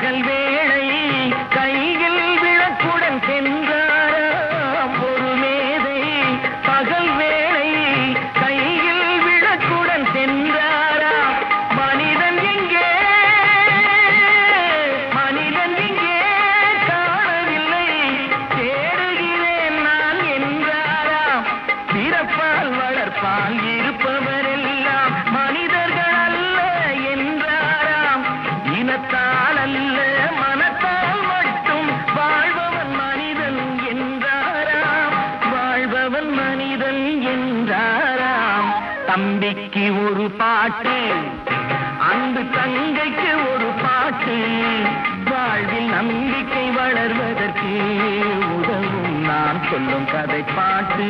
பகல் வேளை கையில் விளக்குடன் சென்றாராம் ஒரு மேதை. பகல் வேளை கையில் விளக்குடன் சென்றாராம். மனிதன் எங்கே காணவில்லை, தேடுகிறேன் நான் என்றாராம். பிறப்பால் வளர்ப்பால் இருப்பவரெல்லாம் மனிதர்கள் அல்ல என்றாராம். இனத்தால் அல்ல மனத்தால் மட்டும் வாழ்பவன் மனிதன் என்றாராம். வாழ்பவன் மனிதன் என்றாராம். தம்பிக்கு ஒரு பாட்டு, அன்பு தங்கைக்கு ஒரு பாட்டு, வாழ்வில் நம்பிக்கை வளர்வதற்கு உதவும் நான் சொல்லும் கதை பாட்டு.